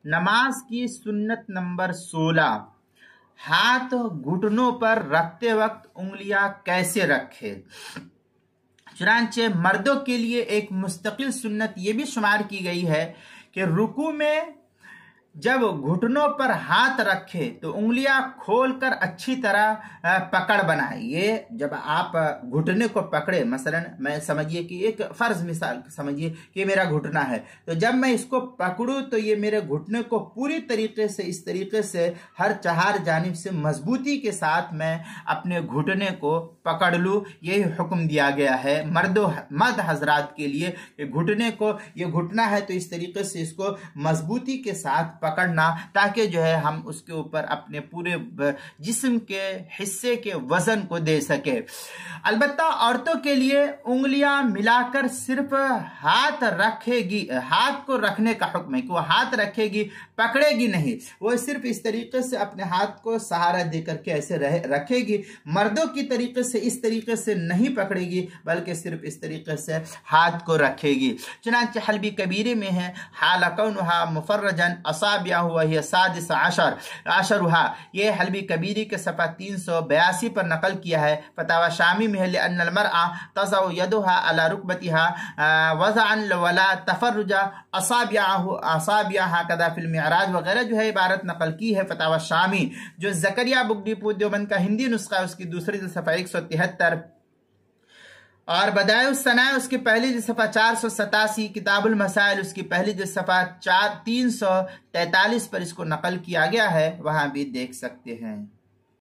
नमाज की सुन्नत नंबर 16, हाथ घुटनों पर रखते वक्त उंगलियां कैसे रखें। चुनांचे मर्दों के लिए एक मुस्तकिल सुन्नत ये भी शुमार की गई है कि रुकू में जब घुटनों पर हाथ रखे तो उंगलियां खोलकर अच्छी तरह पकड़ बनाए। ये जब आप घुटने को पकड़े, मसलन मैं समझिए कि एक फर्ज मिसाल समझिए कि मेरा घुटना है, तो जब मैं इसको पकड़ूं तो ये मेरे घुटने को पूरी तरीके से इस तरीके से हर चार जानिब से मजबूती के साथ मैं अपने घुटने को पकड़ लूं। यही हुक्म दिया गया है मर्द हजरात के लिए कि घुटने को, ये घुटना है तो इस तरीके से इसको मजबूती के साथ पकड़ना, ताकि जो है हम उसके ऊपर अपने पूरे जिस्म के हिस्से के वजन को दे सके। अलबत्ता औरतों के लिए उंगलियां मिलाकर सिर्फ हाथ रखेगी, हाथ को रखने का हुक्म है कि वो हाथ रखेगी, पकड़ेगी नहीं। वो सिर्फ इस तरीके से अपने हाथ को सहारा देकर के ऐसे रखेगी। मर्दों की तरीके से इस तरीके से नहीं पकड़ेगी, बल्कि सिर्फ इस तरीके से हाथ को रखेगी। चुनांचे हल्बी कबीरे में है हालकौनुहा मुफर्रजन असाबिया हुआ है सादिस आशरुहा, ये हल्बी कबीरी के सफ़ा 382 पर नकल किया है। फतावा शामी में है अन्नल मरआ तज़उ यदुहा अला रुकबतिहा वज़अन वला तफर्रुजा असाबियाहा कदा फिल मिअराज वगैरह जो है इबारत नकल की है फतावा शामी। जो ज़करिया बुक डिपो देवबंद का हिंदी नुस्खा है उसकी दूसरी सफ़ा 173 और बदायुस सनाए उसकी पहली सफ़ा 487, किताबुल मसाइल उसकी पहली सफ़ा 343 पर इसको नकल किया गया है, वहां भी देख सकते हैं।